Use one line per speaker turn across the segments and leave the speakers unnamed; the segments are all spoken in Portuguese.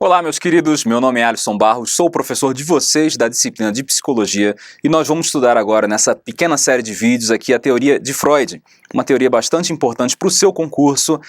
Olá, meus queridos, meu nome é Alisson Barros, sou o professor de vocês da disciplina de Psicologia e nós vamos estudar agora nessa pequena série de vídeos aqui a teoria de Freud, uma teoria bastante importante para o seu concurso,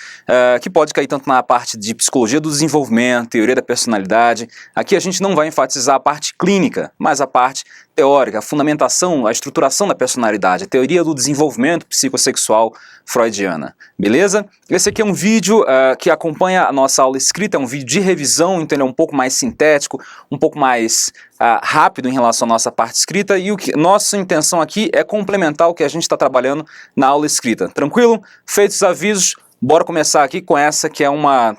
que pode cair tanto na parte de Psicologia do Desenvolvimento, Teoria da Personalidade. Aqui a gente não vai enfatizar a parte clínica, mas a parte teórica, a fundamentação, a estruturação da personalidade, a teoria do desenvolvimento psicossexual freudiana, beleza? Esse aqui é um vídeo que acompanha a nossa aula escrita, é um vídeo de revisão, então ele é um pouco mais sintético, um pouco mais rápido em relação à nossa parte escrita, e nossa intenção aqui é complementar o que a gente está trabalhando na aula escrita. Tranquilo? Feitos os avisos, bora começar aqui com essa que é uma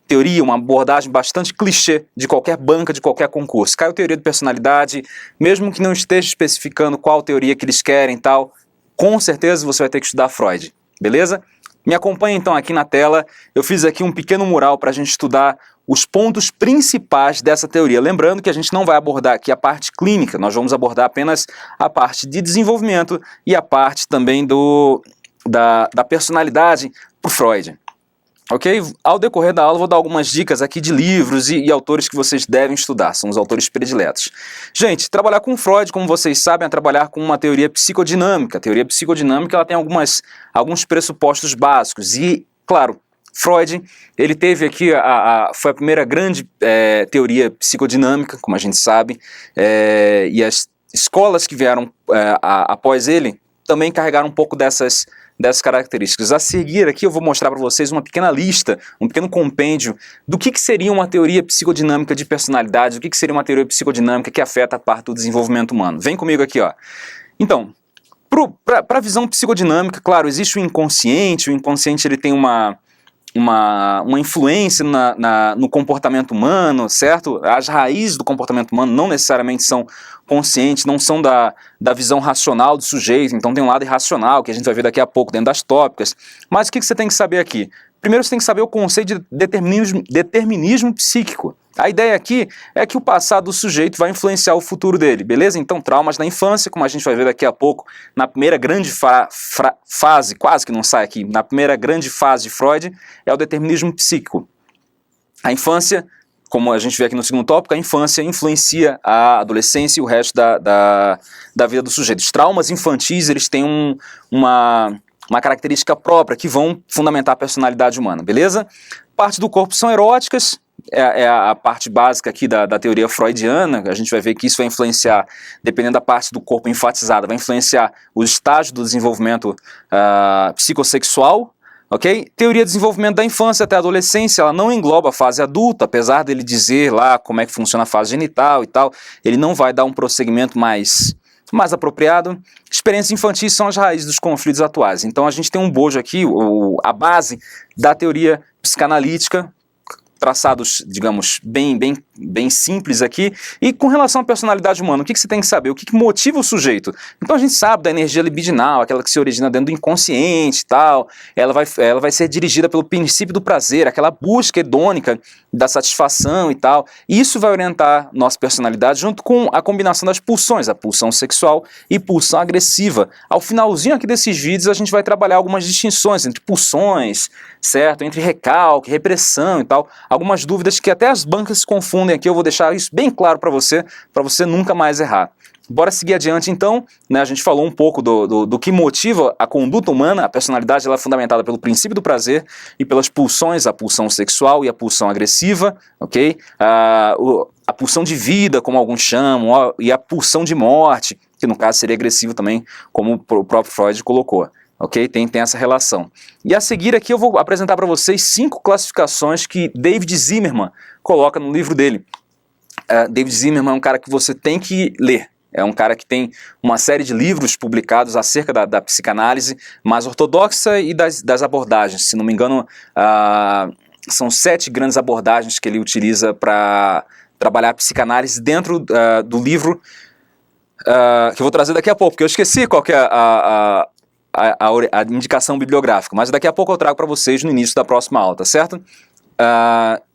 teoria, uma abordagem bastante clichê de qualquer banca, de qualquer concurso. Caiu teoria de personalidade, mesmo que não esteja especificando qual teoria que eles querem e tal, com certeza você vai ter que estudar Freud, beleza? Me acompanha então aqui na tela, eu fiz aqui um pequeno mural para a gente estudar os pontos principais dessa teoria. Lembrando que a gente não vai abordar aqui a parte clínica, nós vamos abordar apenas a parte de desenvolvimento e a parte também da personalidade por Freud. Ok? Ao decorrer da aula vou dar algumas dicas aqui de livros e autores que vocês devem estudar, são os autores prediletos. Gente, trabalhar com Freud, como vocês sabem, é trabalhar com uma teoria psicodinâmica. A teoria psicodinâmica ela tem alguns pressupostos básicos e, claro, Freud, ele teve aqui, foi a primeira grande teoria psicodinâmica, como a gente sabe, e as escolas que vieram após ele também carregaram um pouco dessas características. A seguir aqui eu vou mostrar para vocês uma pequena lista, um pequeno compêndio do que seria uma teoria psicodinâmica de personalidade, o que seria uma teoria psicodinâmica que afeta a parte do desenvolvimento humano. Vem comigo aqui, ó. Então, para a visão psicodinâmica, claro, existe o inconsciente ele tem uma influência no comportamento humano, certo? As raízes do comportamento humano não necessariamente são conscientes, não são da visão racional do sujeito, então tem um lado irracional, que a gente vai ver daqui a pouco dentro das tópicas. Mas o que você tem que saber aqui? Primeiro você tem que saber o conceito de determinismo psíquico. A ideia aqui é que o passado do sujeito vai influenciar o futuro dele, beleza? Então traumas na infância, como a gente vai ver daqui a pouco, na primeira grande fase, quase que não sai aqui, na primeira grande fase de Freud, é o determinismo psíquico. A infância, como a gente vê aqui no segundo tópico, a infância influencia a adolescência e o resto da vida do sujeito. Os traumas infantis, eles têm uma característica própria que vão fundamentar a personalidade humana, beleza? Parte do corpo são eróticas, é a parte básica aqui da teoria freudiana. A gente vai ver que isso vai influenciar, dependendo da parte do corpo enfatizada, vai influenciar os estágios do desenvolvimento psicossexual. Ok? Teoria de desenvolvimento da infância até a adolescência, ela não engloba a fase adulta, apesar dele dizer lá como é que funciona a fase genital e tal, ele não vai dar um prosseguimento mais apropriado. Experiências infantis são as raízes dos conflitos atuais. Então a gente tem um bojo aqui, a base da teoria psicanalítica, traçados, digamos, bem simples aqui. E com relação à personalidade humana, o que você tem que saber? O que motiva o sujeito? Então a gente sabe da energia libidinal, aquela que se origina dentro do inconsciente e tal, ela vai ser dirigida pelo princípio do prazer, aquela busca hedônica da satisfação e tal. E isso vai orientar nossa personalidade junto com a combinação das pulsões, a pulsão sexual e pulsão agressiva. Ao finalzinho aqui desses vídeos a gente vai trabalhar algumas distinções entre pulsões, certo? Entre recalque, repressão e tal. Algumas dúvidas que até as bancas se confundem aqui, eu vou deixar isso bem claro para você nunca mais errar. Bora seguir adiante então, né? A gente falou um pouco do que motiva a conduta humana. A personalidade ela é fundamentada pelo princípio do prazer e pelas pulsões, a pulsão sexual e a pulsão agressiva, ok? A pulsão de vida, como alguns chamam, e a pulsão de morte, que no caso seria agressivo também, como o próprio Freud colocou. Ok? Tem essa relação. E a seguir aqui eu vou apresentar para vocês 5 classificações que David Zimmerman coloca no livro dele. David Zimmerman é um cara que você tem que ler. É um cara que tem uma série de livros publicados acerca da psicanálise mais ortodoxa e das abordagens. Se não me engano, são 7 grandes abordagens que ele utiliza para trabalhar a psicanálise dentro do livro que eu vou trazer daqui a pouco, porque eu esqueci qual que é a indicação bibliográfica, mas daqui a pouco eu trago para vocês no início da próxima aula, tá certo?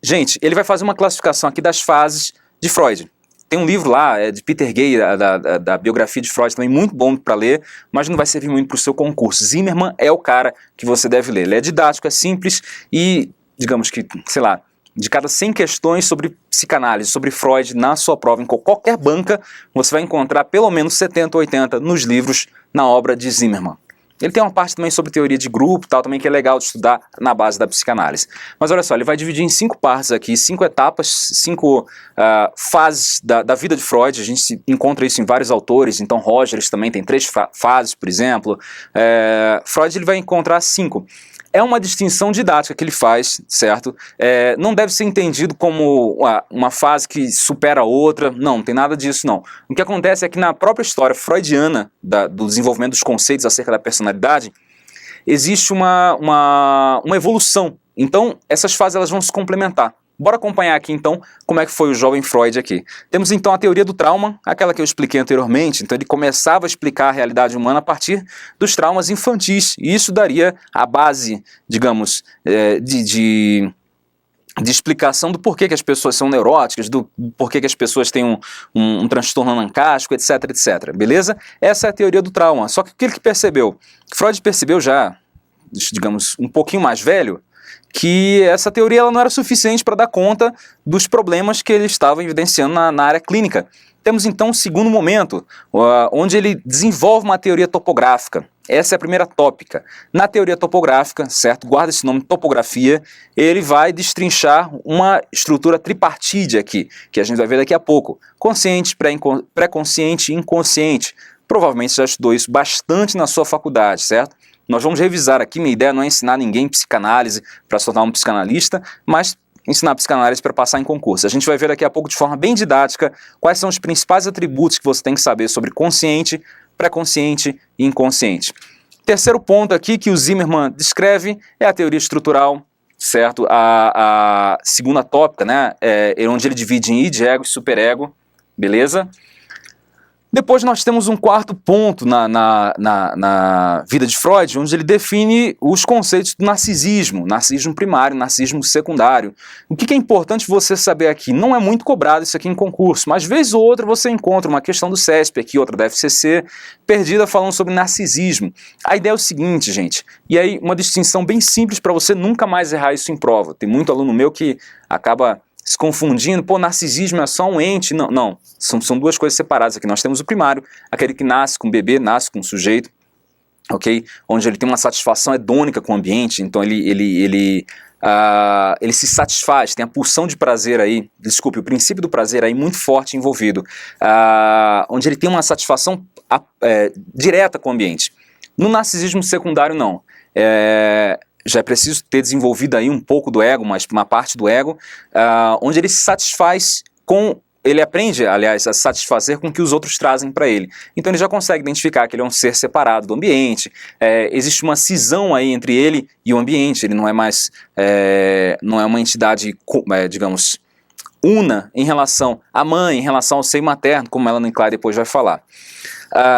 Gente, ele vai fazer uma classificação aqui das fases de Freud. Tem um livro lá, de Peter Gay, da biografia de Freud, também muito bom para ler, mas não vai servir muito para o seu concurso. Zimmerman é o cara que você deve ler. Ele é didático, é simples e, digamos que, sei lá, de cada 100 questões sobre psicanálise, sobre Freud, na sua prova, em qualquer banca, você vai encontrar pelo menos 70 ou 80 nos livros, na obra de Zimmermann. Ele tem uma parte também sobre teoria de grupo, tal, também que é legal de estudar na base da psicanálise. Mas olha só, ele vai dividir em 5 partes aqui, 5 etapas, 5 fases da vida de Freud. A gente encontra isso em vários autores, então Rogers também tem 3 fases, por exemplo. Freud ele vai encontrar 5. É uma distinção didática que ele faz, certo? Não deve ser entendido como uma fase que supera a outra, não tem nada disso não. O que acontece é que na própria história freudiana do desenvolvimento dos conceitos acerca da personalidade, existe uma evolução. Então, essas fases elas vão se complementar. Bora acompanhar aqui então como é que foi o jovem Freud aqui. Temos então a teoria do trauma, aquela que eu expliquei anteriormente. Então ele começava a explicar a realidade humana a partir dos traumas infantis. E isso daria a base, digamos, de explicação do porquê que as pessoas são neuróticas, do porquê que as pessoas têm um transtorno anancástico, etc, etc. Beleza? Essa é a teoria do trauma. Só que o que ele percebeu? Freud percebeu já, digamos, um pouquinho mais velho, que essa teoria ela não era suficiente para dar conta dos problemas que ele estava evidenciando na área clínica. Temos então um segundo momento, onde ele desenvolve uma teoria topográfica. Essa é a primeira tópica. Na teoria topográfica, certo? Guarda esse nome, topografia, ele vai destrinchar uma estrutura tripartite aqui, que a gente vai ver daqui a pouco. Consciente, pré-consciente e inconsciente. Provavelmente você já estudou isso bastante na sua faculdade, certo? Nós vamos revisar aqui, minha ideia não é ensinar ninguém psicanálise para se tornar um psicanalista, mas ensinar psicanálise para passar em concurso. A gente vai ver daqui a pouco de forma bem didática quais são os principais atributos que você tem que saber sobre consciente, pré-consciente e inconsciente. Terceiro ponto aqui que o Zimmermann descreve é a teoria estrutural, certo? A segunda tópica, né? Onde ele divide em id, ego e superego, beleza? Depois nós temos um quarto ponto na vida de Freud, onde ele define os conceitos do narcisismo primário, narcisismo secundário. O que é importante você saber aqui? Não é muito cobrado isso aqui em concurso, mas vez ou outra você encontra uma questão do CESP aqui, outra da FCC, perdida falando sobre narcisismo. A ideia é o seguinte, gente, e aí uma distinção bem simples para você nunca mais errar isso em prova. Tem muito aluno meu que acaba se confundindo, narcisismo é só um ente. Não, são duas coisas separadas aqui. Nós temos o primário, aquele que nasce com o bebê, nasce com o sujeito, ok? Onde ele tem uma satisfação hedônica com o ambiente, então ele se satisfaz, tem a pulsão de prazer aí, desculpe, o princípio do prazer aí muito forte envolvido, onde ele tem uma satisfação direta com o ambiente. No narcisismo secundário, não. Já é preciso ter desenvolvido aí um pouco do ego, uma parte do ego, onde ele se satisfaz ele aprende, aliás, a satisfazer com o que os outros trazem para ele. Então ele já consegue identificar que ele é um ser separado do ambiente, existe uma cisão aí entre ele e o ambiente, ele não é mais, não é uma entidade, digamos, una em relação à mãe, em relação ao seio materno, como Melanie Klein depois vai falar.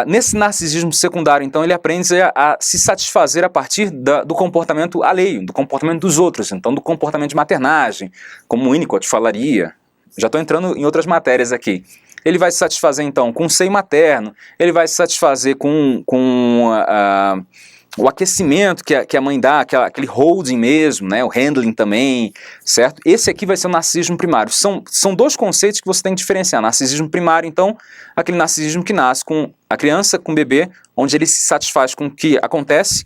Nesse narcisismo secundário, então, ele aprende a se satisfazer a partir do comportamento alheio, do comportamento dos outros, então do comportamento de maternagem, como o Winnicott falaria. Já estou entrando em outras matérias aqui. Ele vai se satisfazer, então, com o seio materno, ele vai se satisfazer com o aquecimento que a mãe dá, aquele holding mesmo, né, o handling também, certo? Esse aqui vai ser o narcisismo primário. São dois conceitos que você tem que diferenciar. Narcisismo primário, então, aquele narcisismo que nasce com a criança, com o bebê, onde ele se satisfaz com o que acontece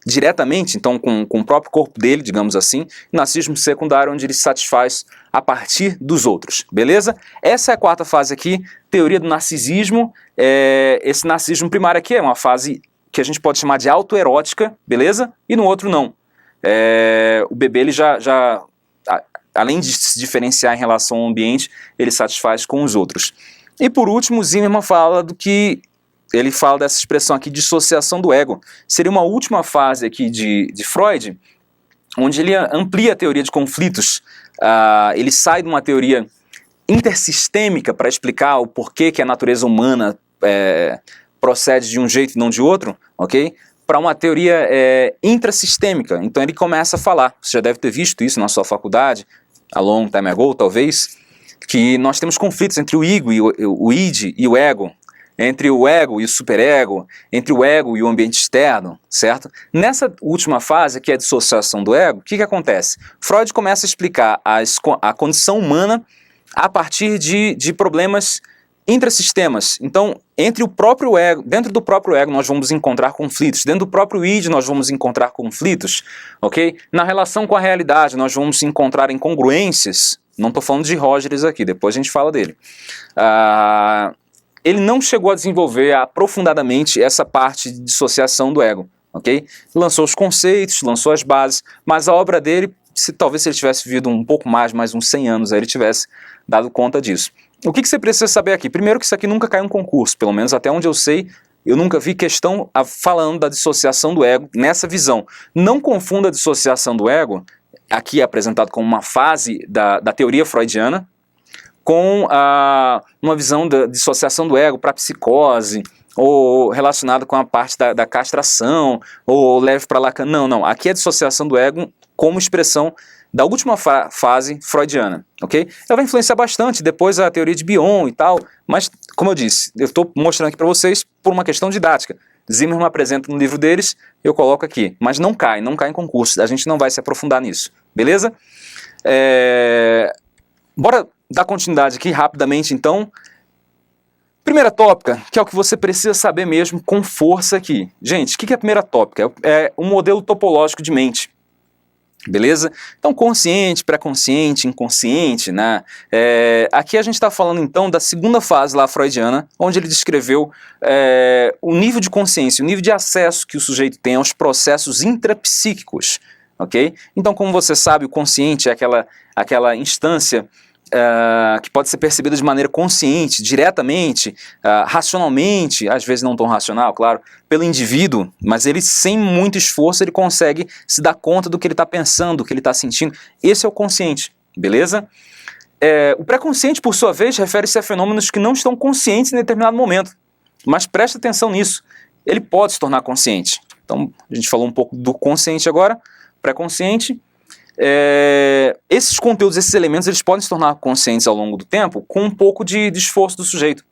diretamente, então com o próprio corpo dele, digamos assim. Narcisismo secundário, onde ele se satisfaz a partir dos outros, beleza? Essa é a quarta fase aqui, teoria do narcisismo. Esse narcisismo primário aqui é uma fase que a gente pode chamar de autoerótica, beleza? E no outro não. O bebê, ele já, além de se diferenciar em relação ao ambiente, ele satisfaz com os outros. E por último, Zimmermann fala ele fala dessa expressão aqui, dissociação do ego. Seria uma última fase aqui de Freud, onde ele amplia a teoria de conflitos. Ele sai de uma teoria intersistêmica para explicar o porquê que a natureza humana procede de um jeito e não de outro, ok? Para uma teoria intrasistêmica. Então ele começa a falar, você já deve ter visto isso na sua faculdade, a long time ago talvez, que nós temos conflitos entre o ego, o id e o ego. entre o ego e o superego, entre o ego e o ambiente externo, certo? Nessa última fase, que é a dissociação do ego, o que acontece? Freud começa a explicar a condição humana a partir de problemas intrasistemas. Então, entre o próprio ego, dentro do próprio ego nós vamos encontrar conflitos, dentro do próprio id nós vamos encontrar conflitos, ok? Na relação com a realidade nós vamos encontrar incongruências. Não estou falando de Rogers aqui, depois a gente fala dele. Ele não chegou a desenvolver aprofundadamente essa parte de dissociação do ego, ok? Lançou os conceitos, lançou as bases, mas a obra dele, talvez se ele tivesse vivido um pouco mais uns 100 anos, aí ele tivesse dado conta disso. O que você precisa saber aqui? Primeiro que isso aqui nunca caiu em concurso, pelo menos até onde eu sei, eu nunca vi questão falando da dissociação do ego nessa visão. Não confunda a dissociação do ego, aqui é apresentado como uma fase da teoria freudiana, com uma visão da dissociação do ego para psicose, ou relacionado com a parte da castração, ou leve para Lacan. Não. Aqui é a dissociação do ego como expressão da última fase freudiana, ok? Ela vai influenciar bastante depois a teoria de Bion e tal, mas, como eu disse, eu estou mostrando aqui para vocês por uma questão didática. Zimmermann apresenta no livro deles, eu coloco aqui, mas não cai em concurso, a gente não vai se aprofundar nisso, beleza? Bora dar continuidade aqui rapidamente, então. Primeira tópica, que é o que você precisa saber mesmo com força aqui. Gente, o que é a primeira tópica? É um modelo topológico de mente. Beleza? Então, consciente, pré-consciente, inconsciente, né? Aqui a gente está falando então da segunda fase lá freudiana, onde ele descreveu o nível de consciência, o nível de acesso que o sujeito tem aos processos intrapsíquicos, ok? Então, como você sabe, o consciente é aquela instância que pode ser percebida de maneira consciente, diretamente, racionalmente, às vezes não tão racional, claro, pelo indivíduo, mas ele sem muito esforço ele consegue se dar conta do que ele está pensando, do que ele está sentindo. Esse é o consciente, beleza? O pré-consciente, por sua vez, refere-se a fenômenos que não estão conscientes em determinado momento, mas preste atenção nisso, ele pode se tornar consciente. Então, a gente falou um pouco do consciente agora, pré-consciente. Esses conteúdos, esses elementos, eles podem se tornar conscientes ao longo do tempo com um pouco de esforço do sujeito.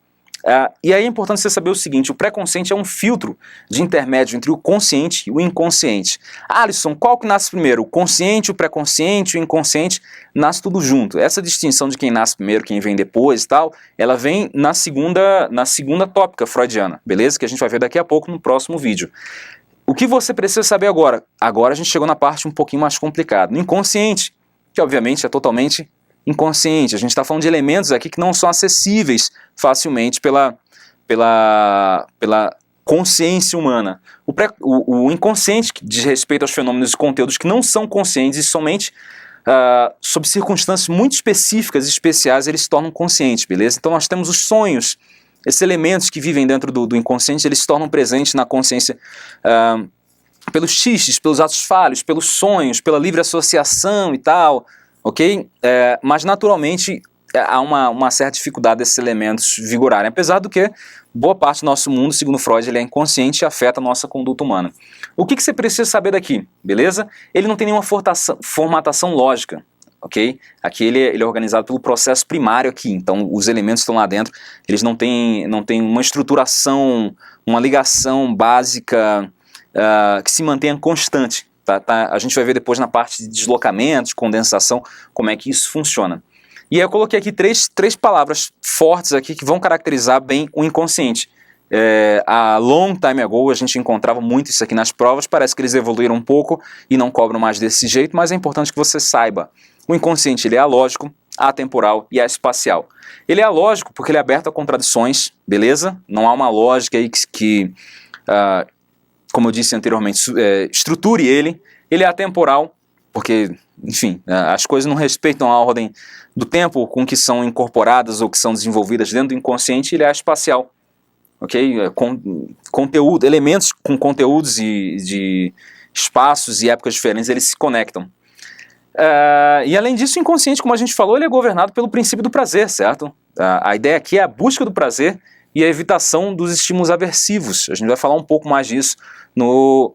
E aí é importante você saber o seguinte, o pré-consciente é um filtro de intermédio entre o consciente e o inconsciente. Alisson, qual que nasce primeiro? O consciente, o pré-consciente, o inconsciente? Nasce tudo junto. Essa distinção de quem nasce primeiro, quem vem depois e tal, ela vem na segunda tópica freudiana, beleza? Que a gente vai ver daqui a pouco no próximo vídeo. O que você precisa saber agora? Agora a gente chegou na parte um pouquinho mais complicada. No inconsciente, que obviamente é totalmente inconsciente. A gente está falando de elementos aqui que não são acessíveis facilmente pela consciência humana. O inconsciente, que diz respeito aos fenômenos e conteúdos que não são conscientes e somente sob circunstâncias muito específicas e especiais eles se tornam conscientes, beleza? Então nós temos os sonhos. Esses elementos que vivem dentro do inconsciente, eles se tornam presentes na consciência pelos xistes, pelos atos falhos, pelos sonhos, pela livre associação e tal, ok? Mas naturalmente há uma certa dificuldade desses elementos vigorarem, apesar do que boa parte do nosso mundo, segundo Freud, ele é inconsciente e afeta a nossa conduta humana. O que você precisa saber daqui, beleza? Ele não tem nenhuma formatação lógica. Ok? Aqui ele é organizado pelo processo primário aqui, então os elementos estão lá dentro, eles não têm uma estruturação, uma ligação básica que se mantenha constante. Tá? A gente vai ver depois na parte de deslocamento, de condensação, como é que isso funciona. E aí eu coloquei aqui três palavras fortes aqui que vão caracterizar bem o inconsciente. A long time ago a gente encontrava muito isso aqui nas provas, parece que eles evoluíram um pouco e não cobram mais desse jeito, mas é importante que você saiba. O inconsciente ele é alógico, atemporal e espacial. Ele é alógico porque ele é aberto a contradições, beleza? Não há uma lógica aí que como eu disse anteriormente, estruture ele. Ele é atemporal porque, enfim, as coisas não respeitam a ordem do tempo com que são incorporadas ou que são desenvolvidas dentro do inconsciente. Ele é espacial, ok? Conteúdo, elementos com conteúdos de espaços e épocas diferentes, eles se conectam. E além disso, o inconsciente, como a gente falou, ele é governado pelo princípio do prazer, certo? A ideia aqui é a busca do prazer e a evitação dos estímulos aversivos. A gente vai falar um pouco mais disso no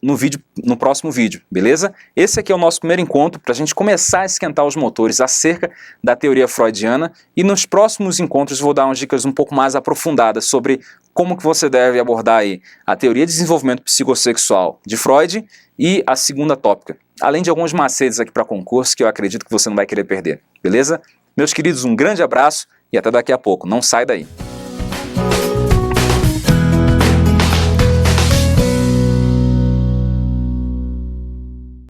próximo vídeo, beleza? Esse aqui é o nosso primeiro encontro para a gente começar a esquentar os motores acerca da teoria freudiana, e nos próximos encontros vou dar umas dicas um pouco mais aprofundadas sobre como que você deve abordar aí a teoria de desenvolvimento psicossexual de Freud e a segunda tópica. Além de alguns macetes aqui para concurso que eu acredito que você não vai querer perder, beleza? Meus queridos, um grande abraço e até daqui a pouco. Não sai daí.